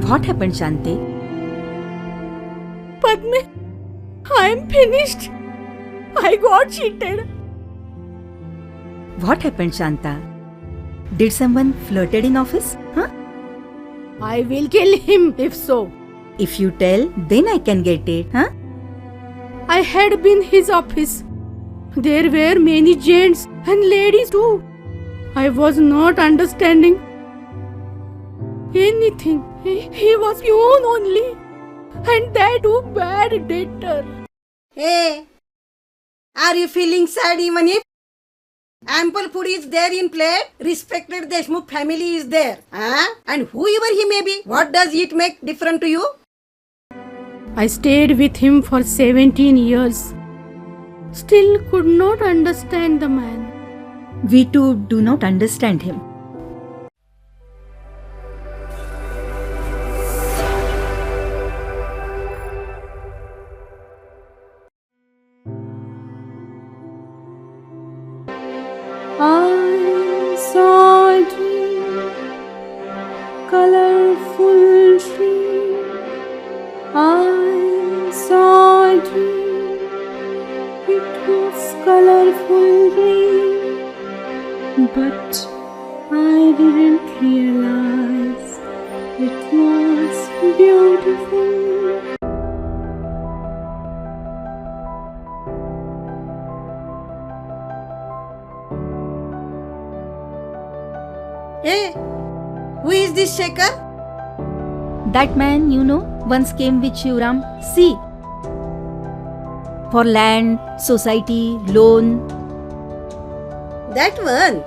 What happened, Shanti? Padme, I am finished. I got cheated. What happened, Shanta? Did someone flirted in office? Huh? I will kill him if so. If you tell, then I can get it. Huh? I had been his office. There were many gents and ladies too. I was not understanding anything. He was peon only. And that too bad debtor. Hey, are you feeling sad even if ample food is there in plate? Respected Deshmukh family is there. Huh? And whoever he may be, what does it make different to you? I stayed with him for 17 years. Still could not understand the man. We too do not understand him. I saw a dream, colorful dream. I saw a dream, it was colorful dream, but I didn't realize it was beautiful. Hey, who is this Shekhar? That man, once came with Shivram. See, for land, society, loan. That one.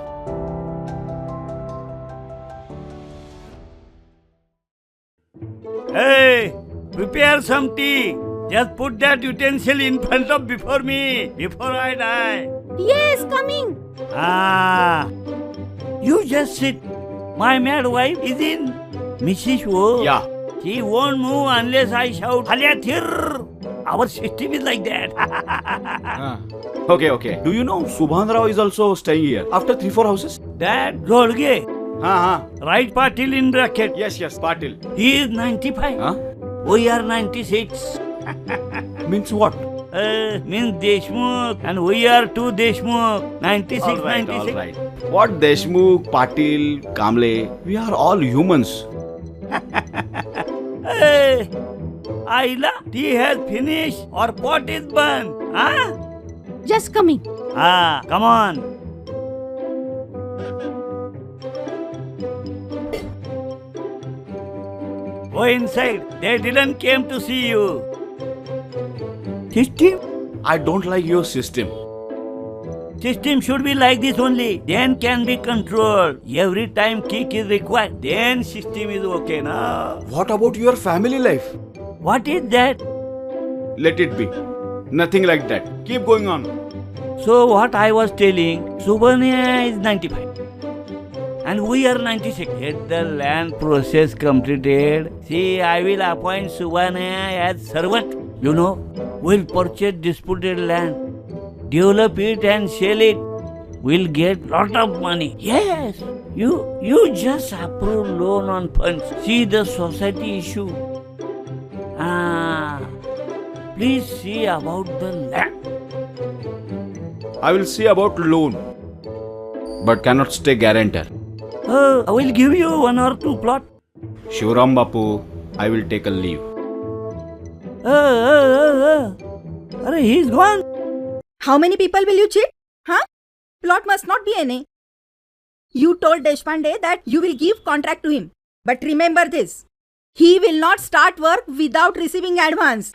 Hey, prepare some tea. Just put that utensil in front of before me, before I die. Yes, coming. You just sit. My mad wife is in. Mrs. Wu. Yeah. She won't move unless I shout, Haliathir. Our system is like that. Okay. Do you know Subhan Rao is also staying here after 3-4 houses? That Golge. Right Patil in bracket. Yes, Patil. He is 95. We are 96. Means what? Means Deshmukh, and we are two Deshmukh. 96, All 96. right. What Deshmukh, Patil, Kamble, we are all humans. Hey, Ayla, tea has finished or pot is burned. Just coming. Come on. Go inside. They didn't came to see you. System? I don't like your system. System should be like this only. Then can be controlled. Every time kick is required. Then system is okay now. What about your family life? What is that? Let it be. Nothing like that. Keep going on. So what I was telling, Subhania is 95. And we are 96. Get the land process completed. See, I will appoint Subhania as servant. We'll purchase disputed land, develop it and sell it. We'll get lot of money. Yes, you just approve loan on funds. See the society issue. Please see about the land. I will see about loan, but cannot stay guarantor. I will give you 1 or 2 plot. Shivram Bapu, I will take a leave. He's gone. How many people will you cheat? Plot must not be any. You told Deshpande that you will give contract to him. But remember this. He will not start work without receiving advance.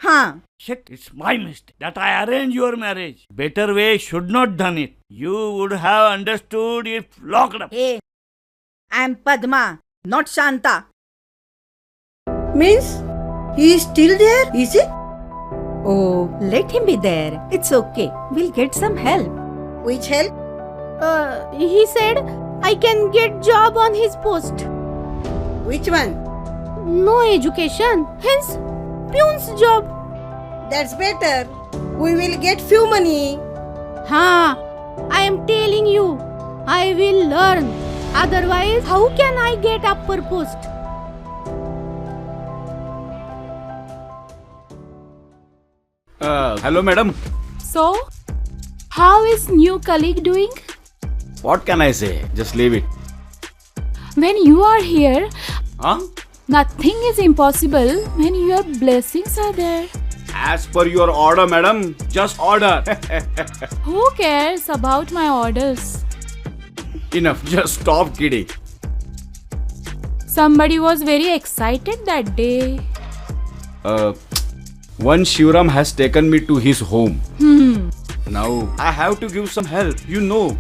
Shit, it's my mistake that I arranged your marriage. Better way should not done it. You would have understood if locked up. Hey, I am Padma, not Shanta. Means he is still there, is it? Oh, let him be there. It's okay. We'll get some help. Which help? He said I can get job on his post. Which one? No education, hence peon's job. That's better. We will get few money. I am telling you, I will learn. Otherwise, how can I get upper post? Hello, madam. So, how is new colleague doing? What can I say? Just leave it. When you are here, Huh? nothing is impossible when your blessings are there. As per your order, madam. Just order. Who cares about my orders? Enough. Just stop kidding. Somebody was very excited that day. One Shivram has taken me to his home. Now I have to give some help. You know.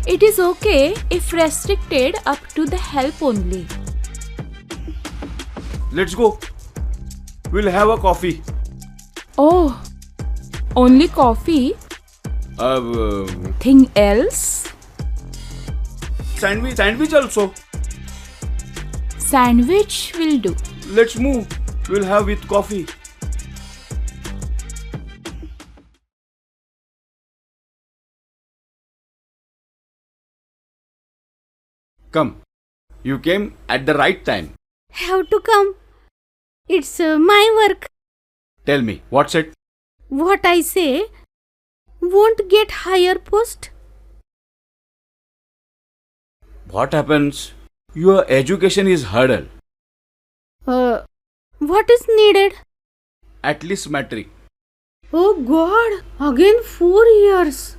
It is okay if restricted up to the help only. Let's go. We'll have a coffee. Oh, only coffee? Thing else? Sandwich also. Sandwich will do. Let's move. We'll have with coffee. Come. You came at the right time. Have to come. It's my work. Tell me, what's it? What I say won't get higher post. What happens? Your education is hurdle. What is needed? At least matric. Oh God, again 4 years.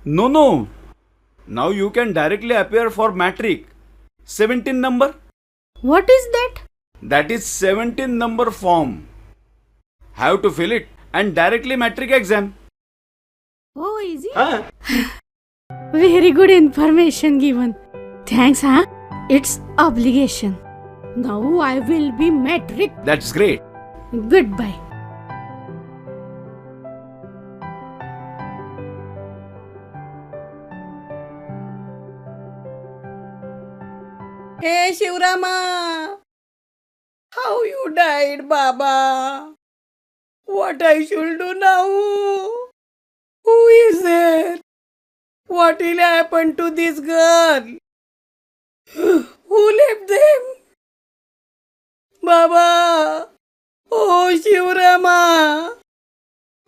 No. Now you can directly appear for matric. 17 number? What is that? That is 17 number form. Have to fill it and directly matric exam. Oh, is it? Very good information given. Thanks, huh? It's obligation. Now I will be metric. That's great. Goodbye. Hey Shivrama, how you died, Baba? What I should do now? Who is there? What will happen to this girl? Who left them? Baba, oh Shivrama,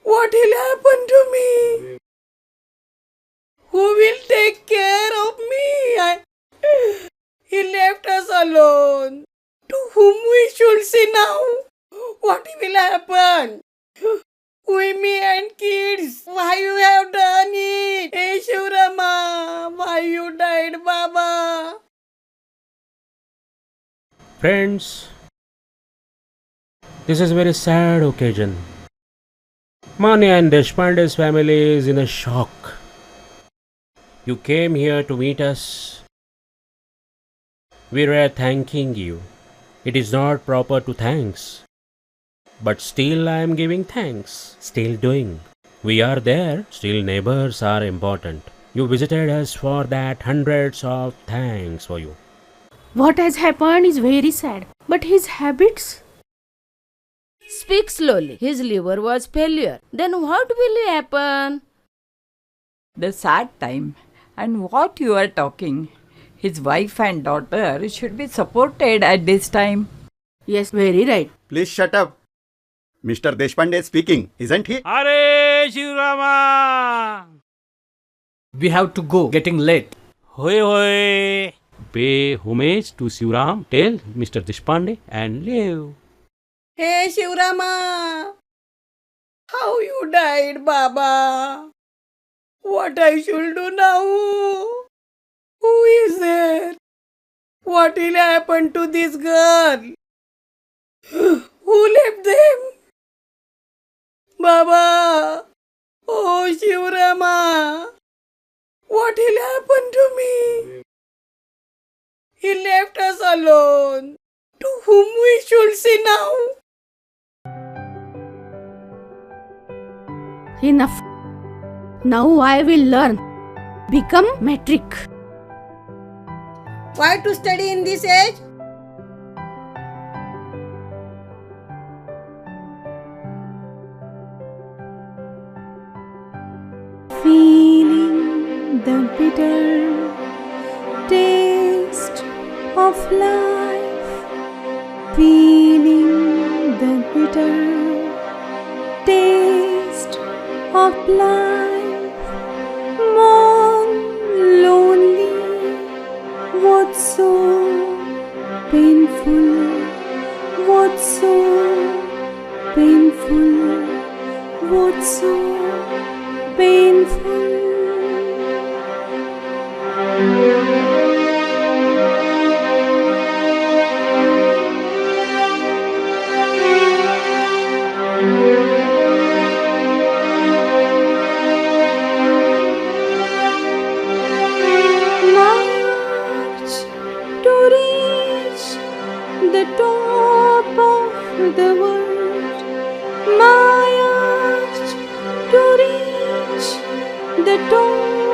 what will happen to me? Who will take care of me? He left us alone. To whom we should say now? What will happen? We, me and kids. Why you have done it? Hey Shivrama, why you died, Baba? Friends, this is a very sad occasion. Mani and Deshpande's family is in a shock. You came here to meet us. We were thanking you. It is not proper to thanks. But still I am giving thanks. Still doing. We are there. Still neighbors are important. You visited us for that. Hundreds of thanks for you. What has happened is very sad. But his habits? Speak slowly. His liver was failure. Then what will happen? The sad time and what you are talking. His wife and daughter should be supported at this time. Yes, very right. Please shut up. Mr. Deshpande speaking, isn't he? Hare Shivrama! We have to go, getting late. Hoy hoy! Pay homage to Shivram, tell Mr. Deshpande and live. Hey Shivrama, how you died, Baba? What I should do now? Who is there? What will happen to this girl? Who left them? Baba, oh Shivrama, what will happen to me? He left us alone. To whom we should say now? Enough. Now I will learn. Become metric. Why to study in this age? Feeling the bitter taste of life. Feeling the bitter of life, more lonely. What's so painful? What's so painful? What's so painful? March to reach the top of the world. March to reach the top